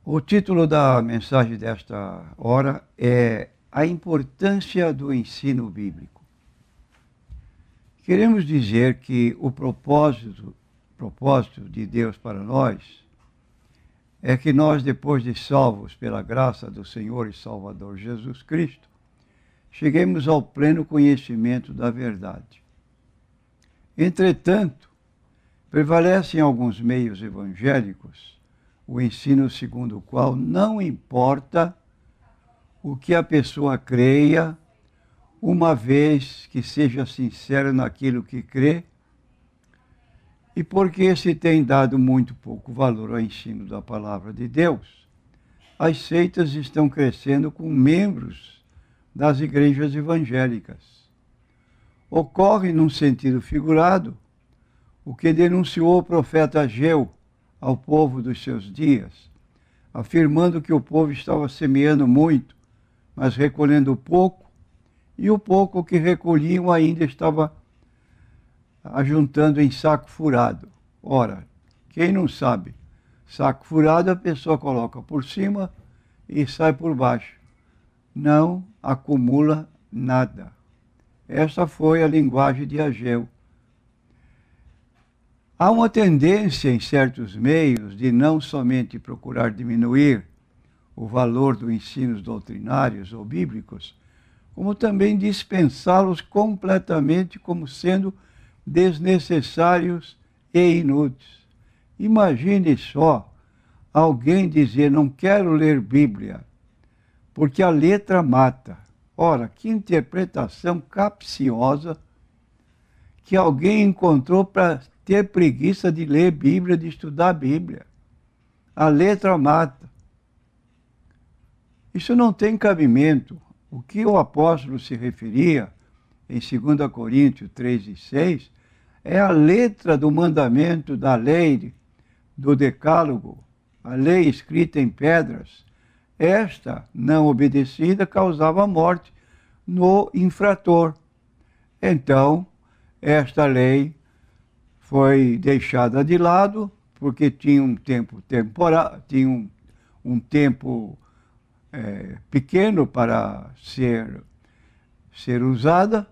O título da mensagem desta hora é A Importância do Ensino Bíblico. Queremos dizer que o propósito de Deus para nós é que nós, depois de salvos pela graça do Senhor e Salvador Jesus Cristo, cheguemos ao pleno conhecimento da verdade. Entretanto, prevalece em alguns meios evangélicos o ensino segundo o qual não importa o que a pessoa creia, uma vez que seja sincera naquilo que crê, e porque se tem dado muito pouco valor ao ensino da palavra de Deus, as seitas estão crescendo com membros das igrejas evangélicas. Ocorre, num sentido figurado, o que denunciou o profeta Ageu ao povo dos seus dias, afirmando que o povo estava semeando muito, mas recolhendo pouco, e o pouco que recolhiam ainda estava ajuntando em saco furado. Ora, quem não sabe, saco furado a pessoa coloca por cima e sai por baixo. Não acumula nada. Essa foi a linguagem de Ageu. Há uma tendência em certos meios de não somente procurar diminuir o valor dos ensinos doutrinários ou bíblicos, como também dispensá-los completamente como sendo desnecessários e inúteis. Imagine só alguém dizer: não quero ler Bíblia, porque a letra mata. Ora, que interpretação capciosa que alguém encontrou para ter preguiça de ler Bíblia, de estudar a Bíblia. A letra mata. Isso não tem cabimento. O que o apóstolo se referia em 2 Coríntios 3:6 é a letra do mandamento da lei, do decálogo, a lei escrita em pedras. Esta, não obedecida, causava morte no infrator. Então, esta lei foi deixada de lado, porque tinha um tempo temporal, tinha um tempo pequeno para ser usada,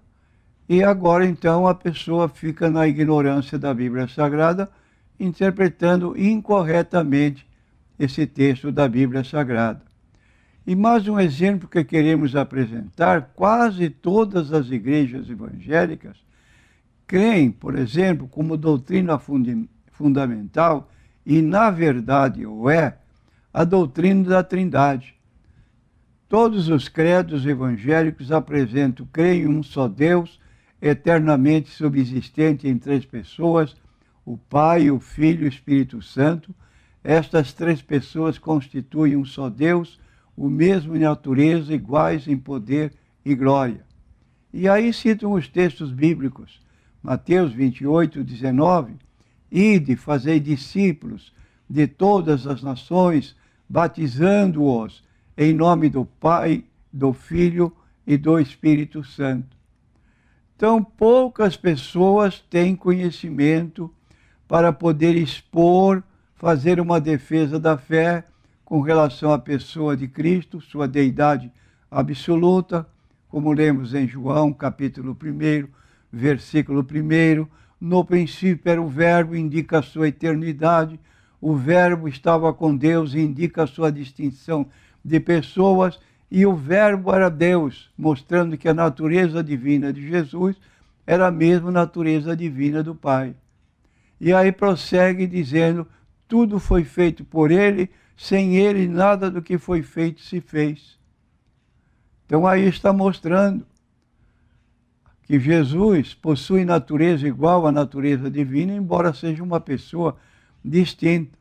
e agora então a pessoa fica na ignorância da Bíblia Sagrada, interpretando incorretamente esse texto da Bíblia Sagrada. E mais um exemplo que queremos apresentar: quase todas as igrejas evangélicas creem, por exemplo, como doutrina fundamental, e na verdade o é, a doutrina da Trindade. Todos os credos evangélicos apresentam: creem em um só Deus, eternamente subsistente em três pessoas, o Pai, o Filho e o Espírito Santo. Estas três pessoas constituem um só Deus, o mesmo em natureza, iguais em poder e glória. E aí citam os textos bíblicos. Mateus 28:19, ide, fazei discípulos de todas as nações, batizando-os em nome do Pai, do Filho e do Espírito Santo. Então, poucas pessoas têm conhecimento para poder expor, fazer uma defesa da fé com relação à pessoa de Cristo, sua deidade absoluta, como lemos em João, capítulo 1, versículo 1, no princípio era o Verbo, indica a sua eternidade, o Verbo estava com Deus, indica a sua distinção de pessoas, e o Verbo era Deus, mostrando que a natureza divina de Jesus era a mesma natureza divina do Pai. E aí prossegue dizendo: tudo foi feito por ele, sem ele nada do que foi feito se fez. Então aí está mostrando que Jesus possui natureza igual à natureza divina, embora seja uma pessoa distinta.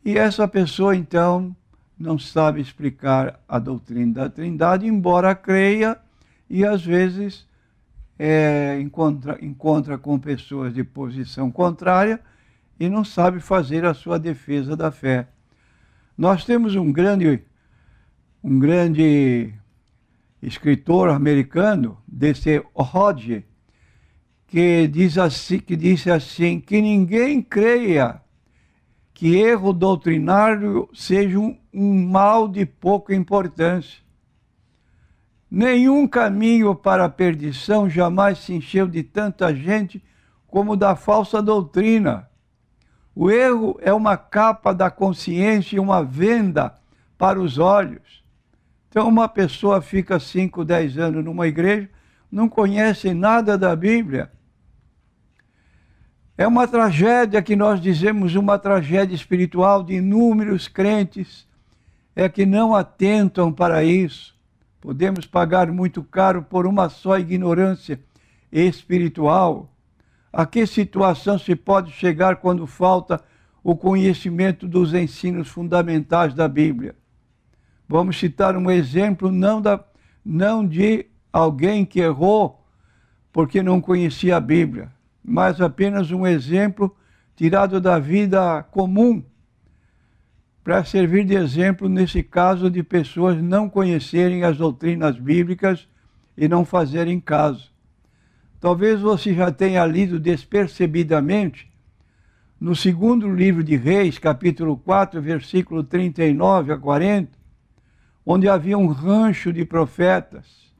E essa pessoa, então, não sabe explicar a doutrina da Trindade, embora creia, e às vezes encontra com pessoas de posição contrária e não sabe fazer a sua defesa da fé. Nós temos um grande escritor americano, D.C. Hodge, que disse assim: que ninguém creia que erro doutrinário seja um mal de pouca importância. Nenhum caminho para a perdição jamais se encheu de tanta gente como o da falsa doutrina. O erro é uma capa da consciência e uma venda para os olhos. Então uma pessoa fica 5, 10 anos numa igreja, não conhece nada da Bíblia. É uma tragédia que nós dizemos, uma tragédia espiritual de inúmeros crentes, é que não atentam para isso. Podemos pagar muito caro por uma só ignorância espiritual. A que situação se pode chegar quando falta o conhecimento dos ensinos fundamentais da Bíblia? Vamos citar um exemplo, não de alguém que errou porque não conhecia a Bíblia, mas apenas um exemplo tirado da vida comum, para servir de exemplo nesse caso de pessoas não conhecerem as doutrinas bíblicas e não fazerem caso. Talvez você já tenha lido despercebidamente no segundo livro de Reis, capítulo 4, versículo 39 a 40, onde havia um rancho de profetas.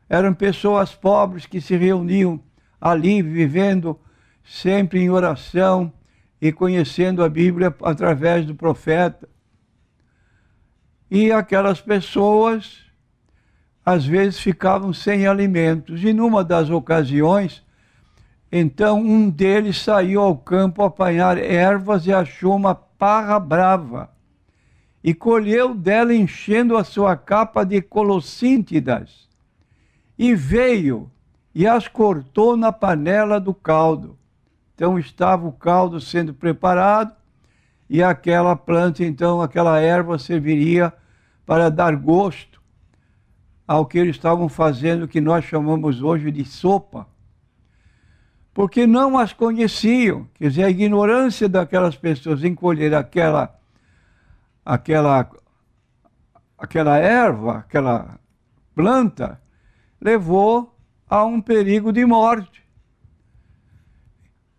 Eram pessoas pobres que se reuniam ali, vivendo sempre em oração e conhecendo a Bíblia através do profeta. E aquelas pessoas, às vezes, ficavam sem alimentos. E numa das ocasiões, então, um deles saiu ao campo a apanhar ervas e achou uma parra brava. E colheu dela, enchendo a sua capa de colossíntidas. E veio e as cortou na panela do caldo. Então estava o caldo sendo preparado e aquela planta, então aquela erva serviria para dar gosto ao que eles estavam fazendo, que nós chamamos hoje de sopa. Porque não as conheciam, quer dizer, a ignorância daquelas pessoas em colher aquela erva, aquela planta, levou a um perigo de morte.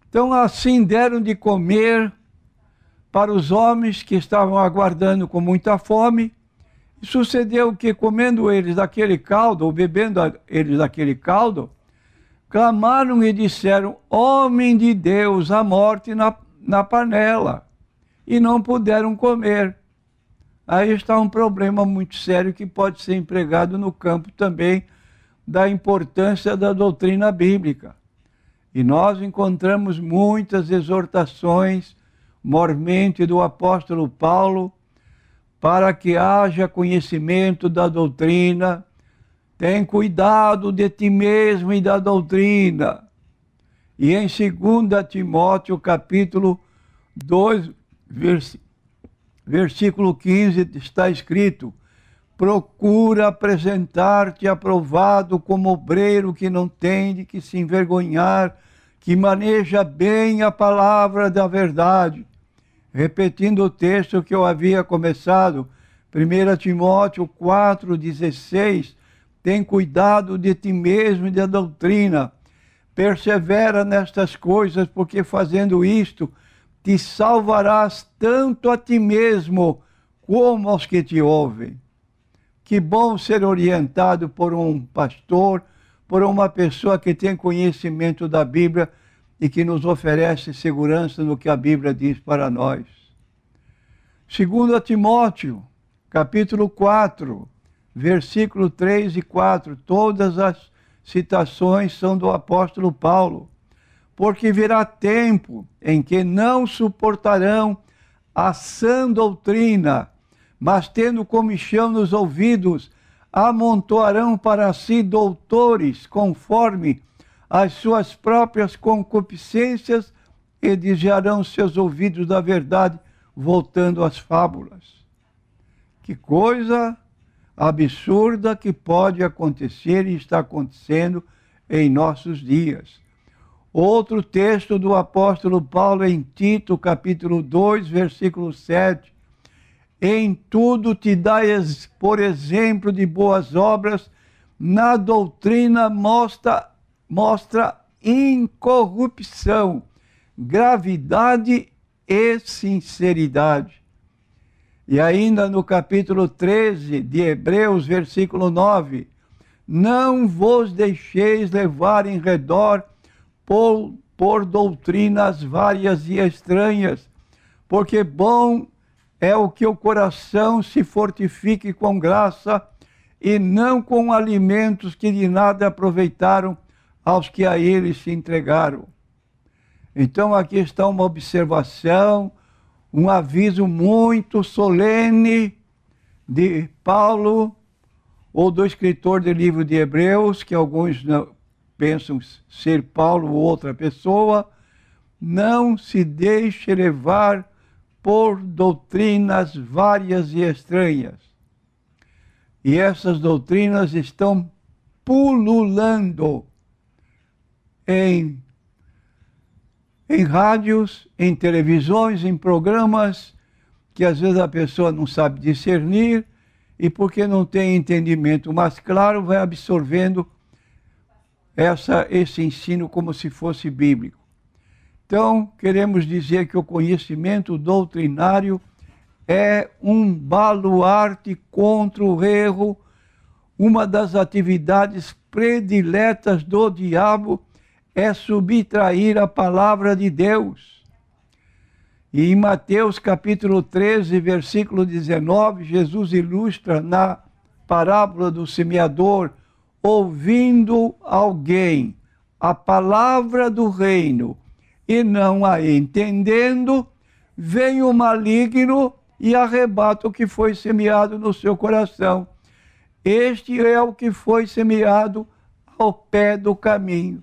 Então assim deram de comer para os homens que estavam aguardando com muita fome. E sucedeu que, comendo eles daquele caldo, ou bebendo eles daquele caldo, clamaram e disseram: homem de Deus, a morte na panela. E não puderam comer. Aí está um problema muito sério que pode ser empregado no campo também da importância da doutrina bíblica. E nós encontramos muitas exortações, mormente do apóstolo Paulo, para que haja conhecimento da doutrina. Tem cuidado de ti mesmo e da doutrina. E em 2 Timóteo, capítulo 2, versículo 15, está escrito: procura apresentar-te aprovado como obreiro que não tem de que se envergonhar, que maneja bem a palavra da verdade. Repetindo o texto que eu havia começado, 1 Timóteo 4,16, tem cuidado de ti mesmo e da doutrina. Persevera nestas coisas, porque fazendo isto, te salvarás tanto a ti mesmo como aos que te ouvem. Que bom ser orientado por um pastor, por uma pessoa que tem conhecimento da Bíblia e que nos oferece segurança no que a Bíblia diz para nós. 2 Timóteo, capítulo 4, versículo 3 e 4, todas as citações são do apóstolo Paulo. Porque virá tempo em que não suportarão a sã doutrina, mas tendo comichão nos ouvidos, amontoarão para si doutores conforme as suas próprias concupiscências e desviarão seus ouvidos da verdade, voltando às fábulas. Que coisa absurda que pode acontecer e está acontecendo em nossos dias. Outro texto do apóstolo Paulo em Tito, capítulo 2, versículo 7. Em tudo te dais por exemplo de boas obras, na doutrina mostra incorrupção, gravidade e sinceridade. E ainda no capítulo 13 de Hebreus, versículo 9, não vos deixeis levar em redor por doutrinas várias e estranhas, porque bom é o que o coração se fortifique com graça e não com alimentos que de nada aproveitaram aos que a eles se entregaram. Então aqui está uma observação, um aviso muito solene de Paulo, ou do escritor do livro de Hebreus, que alguns pensam ser Paulo ou outra pessoa. Não se deixe levar por doutrinas várias e estranhas. E essas doutrinas estão pululando em rádios, em televisões, em programas que às vezes a pessoa não sabe discernir e porque não tem entendimento mais claro, vai absorvendo esse ensino como se fosse bíblico. Então, queremos dizer que o conhecimento doutrinário é um baluarte contra o erro, uma das atividades prediletas do diabo é subtrair a palavra de Deus. E em Mateus capítulo 13, versículo 19, Jesus ilustra na parábola do semeador, ouvindo alguém a palavra do reino e não a entendendo, vem o maligno e arrebata o que foi semeado no seu coração. Este é o que foi semeado ao pé do caminho.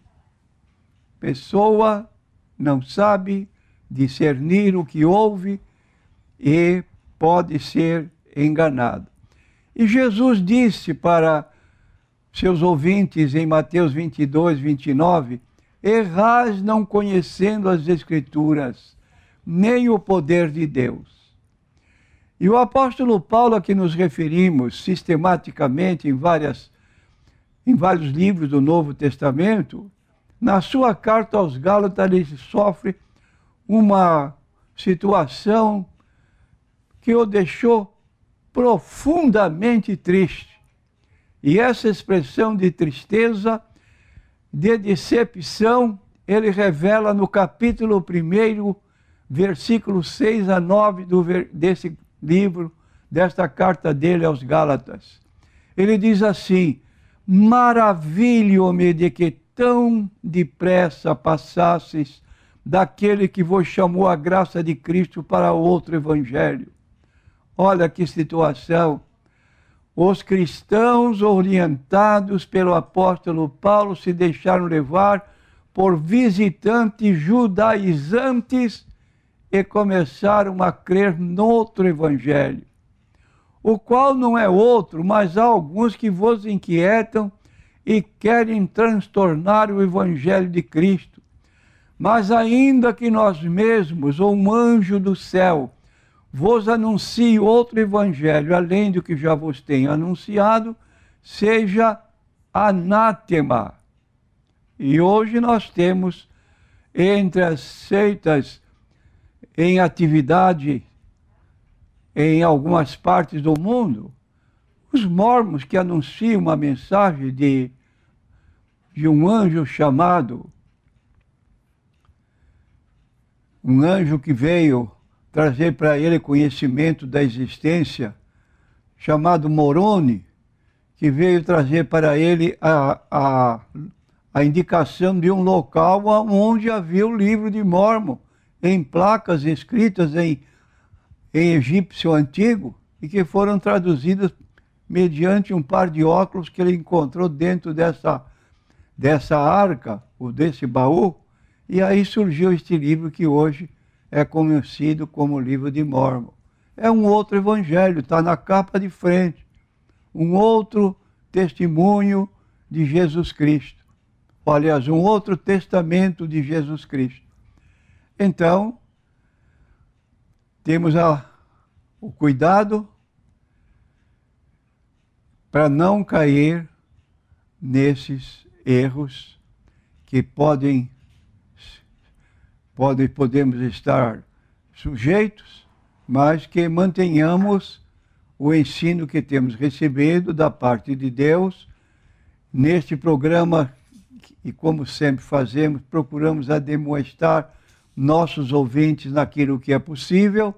Pessoa não sabe discernir o que ouve e pode ser enganado. E Jesus disse para seus ouvintes em Mateus 22, 29, errais não conhecendo as Escrituras, nem o poder de Deus. E o apóstolo Paulo, a que nos referimos sistematicamente em vários livros do Novo Testamento, na sua carta aos Gálatas, ele sofre uma situação que o deixou profundamente triste. E essa expressão de tristeza, de decepção, ele revela no capítulo 1, versículos 6 a 9 desse livro, desta carta dele aos Gálatas. Ele diz assim: maravilho-me de que tão depressa passasses daquele que vos chamou a graça de Cristo para outro evangelho. Olha que situação. Os cristãos orientados pelo apóstolo Paulo se deixaram levar por visitantes judaizantes e começaram a crer noutro evangelho, o qual não é outro, mas há alguns que vos inquietam e querem transtornar o evangelho de Cristo. Mas ainda que nós mesmos, ou um anjo do céu, vos anuncie outro evangelho, além do que já vos tenho anunciado, seja anátema. E hoje nós temos, entre as seitas em atividade em algumas partes do mundo, os mormons que anunciam uma mensagem de um anjo chamado, um anjo que veio trazer para ele conhecimento da existência, chamado Moroni, que veio trazer para ele a indicação de um local onde havia o livro de Mórmon, em placas escritas em egípcio antigo, e que foram traduzidas mediante um par de óculos que ele encontrou dentro dessa arca, ou desse baú, e aí surgiu este livro que hoje é conhecido como o livro de Mórmon. É um outro evangelho, está na capa de frente, um outro testemunho de Jesus Cristo. Aliás, um outro testamento de Jesus Cristo. Então, temos o cuidado para não cair nesses erros que podemos estar sujeitos, mas que mantenhamos o ensino que temos recebido da parte de Deus. Neste programa, e como sempre fazemos, procuramos ademoestar nossos ouvintes naquilo que é possível,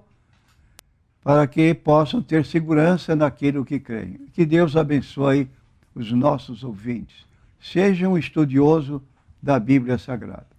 para que possam ter segurança naquilo que creem. Que Deus abençoe os nossos ouvintes. Seja um estudioso da Bíblia Sagrada.